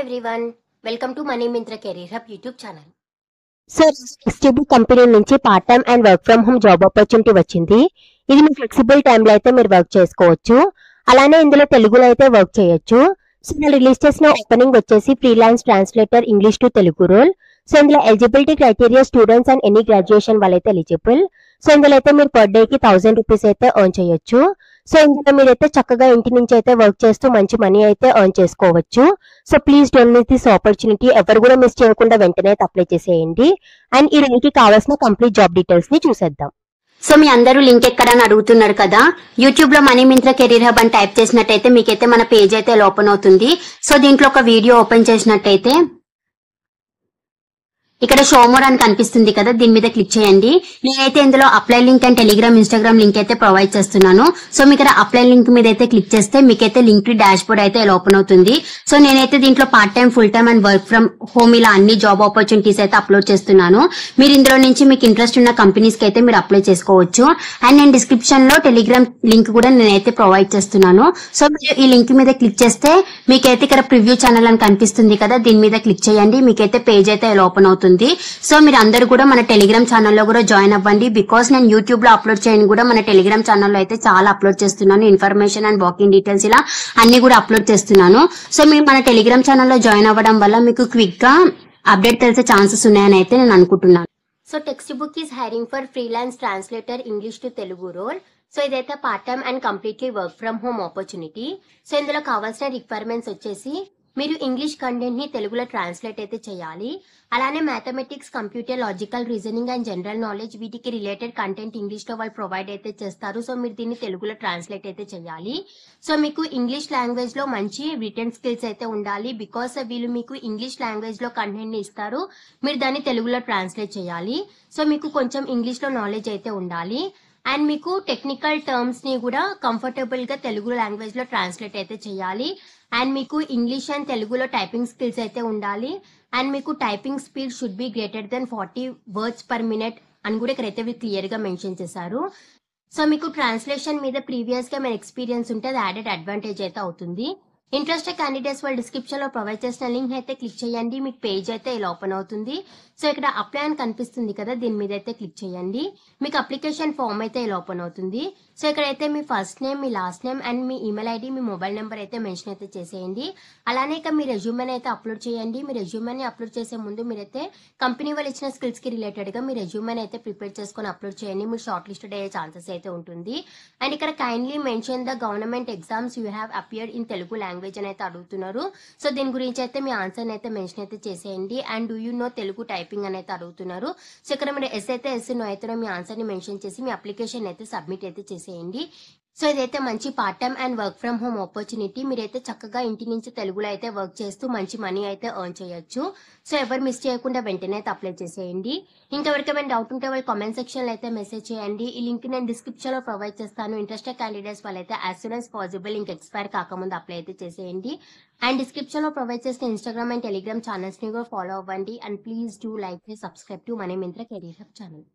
everyone, welcome to Money Mintra Career Hub YouTube channel. Sir STB company నుంచి part time and work from home job opportunity వచ్చింది. ఇది మీ flexible టైంలో అయితే మీరు work చేసుకోవచ్చు. అలానే ఇందులో తెలుగులో అయితే వర్క్ చేయొచ్చు. సో నేను రిలీజ్ చేసిన ఓపెనింగ్ వచ్చేసి freelance translator English to Telugu role. So ఇందులో eligibility criteria students and any graduation వాళ్ళైతే ఎలిజిబుల్. సో ఇందులో అయితే మీరు పర్ డేకి 1000 రూపీస్ అయితే ఎర్న్ చేయొచ్చు. సో ఇందులో మీరైతే చక్కగా ఇంటి నుంచి అయితే వర్క్ చేస్తూ మంచి మనీ అయితే ఎర్న్ చేసుకోవచ్చు. So please don't miss this opportunity. ఎవరు కూడా మిస్ చేయకుండా వెంటనే అయితే అప్లై చేసేయండి. అండ్ ఈ లింక్ కి కావాల్సిన కంప్లీట్ జాబ్ డీటెయిల్స్ ని చూసేద్దాం. సో మీ అందరూ లింక్ ఎక్కడని అడుగుతున్నారు కదా, యూట్యూబ్ లో మనీ మింత్రా కెరీర్ హబ్ అని టైప్ చేసినట్టయితే మీకైతే మన పేజ్ అయితే ఓపెన్ అవుతుంది. సో దీంట్లో ఒక వీడియో ఓపెన్ చేసినట్టయితే ఇక్కడ షో మోర్ అని కనిపిస్తుంది కదా, దీని మీద క్లిక్ చేయండి. నేనైతే ఇందులో apply link and Telegram Instagram link అయితే ప్రొవైడ్ చేస్తున్నాను. సో మీకు ఇక్కడ అప్లై లింక్ మీద అయితే క్లిక్ చేస్తే మీకైతే లింక్ డాష్ బోర్డ్ అయితే ఇలా ఓపెన్ అవుతుంది. సో నేనైతే దీంట్లో part time, full time and work from home ఇలా అన్ని జాబ్ ఆపర్చునిటీస్ అయితే అప్లోడ్ చేస్తున్నాను. మీరు ఇందులో నుంచి మీకు ఇంట్రెస్ట్ ఉన్న కంపెనీస్ కి అయితే మీరు అప్లై చేసుకోవచ్చు. అండ్ నేను డిస్క్రిప్షన్ లో టెలిగ్రామ్ లింక్ కూడా నేనైతే ప్రొవైడ్ చేస్తున్నాను. సో మీరు ఈ లింక్ మీద క్లిక్ చేస్తే మీకైతే ఇక్కడ ప్రివ్యూ ఛానల్ అని కనిపిస్తుంది కదా, దీని మీద క్లిక్ చేయండి. మీకైతే పేజ్ అయితే ఇలా ఓపెన్ అవుతుంది. సో మీరు అందరూ కూడా మన టెలిగ్రామ్ ఛానల్లో కూడా జాయిన్ అవ్వండి. బికాస్ నేను యూట్యూబ్ లో అప్లోడ్ చేయని కూడా మన టెలిగ్రామ్ ఛానల్లో అయితే చాలా అప్లోడ్ చేస్తున్నాను. ఇన్ఫర్మేషన్ అండ్ వాకింగ్ డీటెయిల్స్ ఇలా అన్ని కూడా అప్లోడ్ చేస్తున్నాను. సో మీరు మన టెలిగ్రామ్ ఛానల్లో జాయిన్ అవ్వడం వల్ల మీకు క్విక్ గా అప్డేట్ తెలిసే ఛాన్సెస్ ఉన్నాయని అయితే నేను అనుకుంటున్నాను. So text book is hiring for freelance translator English to Telugu role. So ఇదైతే part time and completely work from home opportunity. So ఇందులో కావాల్సిన రిక్వైర్మెంట్స్ వచ్చేసి మీరు ఇంగ్లీష్ కంటెంట్ ని తెలుగులో ట్రాన్స్లేట్ అయితే చేయాలి. అలానే mathematics, computer, logical reasoning and general knowledge వీటికి రిలేటెడ్ కంటెంట్ ఇంగ్లీష్ లో వాళ్ళు ప్రొవైడ్ అయితే చేస్తారు. సో మీరు దీన్ని తెలుగులో ట్రాన్స్లేట్ అయితే చేయాలి. సో మీకు ఇంగ్లీష్ లాంగ్వేజ్ లో మంచి రిటర్న్ స్కిల్స్ అయితే ఉండాలి. బికాస్ వీళ్ళు మీకు ఇంగ్లీష్ లాంగ్వేజ్ లో కంటెంట్ ని ఇస్తారు, మీరు దాన్ని తెలుగులో ట్రాన్స్లేట్ చేయాలి. సో మీకు కొంచెం ఇంగ్లీష్ లో నాలెడ్జ్ అయితే ఉండాలి. అండ్ మీకు టెక్నికల్ టర్మ్స్ ని కూడా కంఫర్టబుల్ గా తెలుగు లాంగ్వేజ్ లో ట్రాన్స్లేట్ అయితే చేయాలి. అండ్ మీకు ఇంగ్లీష్ అండ్ తెలుగులో టైపింగ్ స్కిల్స్ అయితే ఉండాలి. అండ్ మీకు typing speed should be greater than 40 words per minute అని కూడా ఇక్కడైతే క్లియర్ గా మెన్షన్ చేశారు. సో మీకు ట్రాన్స్లేషన్ మీద ప్రీవియస్ గా మన ఎక్స్పీరియన్స్ ఉంటే అది యాడెడ్ అడ్వాంటేజ్ అయితే అవుతుంది. ఇంట్రెస్టెడ్ క్యాండిడేట్స్ వాళ్ళ డిస్క్రిప్షన్ లో ప్రొవైడ్ చేసిన లింక్ అయితే క్లిక్ చేయండి. మీకు పేజ్ అయితే ఇలా ఓపెన్ అవుతుంది. సో ఇక్కడ అప్లై అని కనిపిస్తుంది కదా, దీని మీద అయితే క్లిక్ చేయండి. మీకు అప్లికేషన్ ఫామ్ అయితే ఇలా ఓపెన్ అవుతుంది. సో ఇక్కడైతే మీ ఫస్ట్ నేమ్, మీ లాస్ట్ నేమ్ అండ్ మీ ఈమెయిల్ ఐడి, మీ మొబైల్ నెంబర్ అయితే మెన్షన్ అయితే చేసేయండి. అలానే ఇక మీ రెజ్యూమెని అయితే అప్లోడ్ చేయండి. మీ రెజ్యూమెని అప్లోడ్ చేసే ముందు మీరైతే కంపెనీ వాళ్ళు ఇచ్చిన స్కిల్స్ కి రిలేటెడ్ గా మీ రెజ్యూమెని అయితే ప్రిపేర్ చేసుకొని అప్లోడ్ చేయండి. మీరు షార్ట్ లిస్టెడ్ అయ్యే ఛాన్సెస్ అయితే ఉంటుంది. అండ్ ఇక్కడ kindly mention the government exams you have appeared in Telugu language అని అయితే అడుగుతున్నారు. సో దీని గురించి అయితే మీ ఆన్సర్ అయితే మెన్షన్ అయితే చేసేయండి. And do you know Telugu typing అని అయితే అడుగుతున్నారు. సో ఇక్కడ మీరు ఎస్ అయితే ఎస్, నో అయితే మీ ఆన్సర్ ని మెన్షన్ చేసి మీ అప్లికేషన్ అయితే సబ్మిట్ అయితే చేసేయండి. సో ఇదైతే మంచి part time and work from home opportunity. మీరైతే చక్కగా ఇంటి నుంచి తెలుగులో అయితే వర్క్ చేస్తూ మంచి మనీ అయితే ఎర్న్ చేయొచ్చు. సో ఎవరు మిస్ చేయకుండా వెంటనే అయితే అప్లై చేసేయండి. ఇంకెవరికైనా డౌట్ ఉంటే వాళ్ళు కామెంట్ సెక్షన్ లో అయితే మెసేజ్ చేయండి. ఈ లింక్ నేను డిస్క్రిప్షన్ లో ప్రొవైడ్ చేస్తాను. ఇంట్రెస్టెడ్ క్యాండిడేట్స్ వాళ్ళైతే యాజ్ సూన్ యాజ్ పాసిబుల్ ఇంక ఎక్స్పైర్ కాకముందు అప్లై అయితే చేసేయండి. అండ్ డిస్క్రిప్షన్ లో ప్రొవైడ్ చేసిన ఇన్స్టాగ్రామ్ అండ్ టెలిగ్రామ్ ఛానల్స్ ని కూడా ఫాలో అవ్వండి. And please do like and subscribe to money Myntra career hub channel.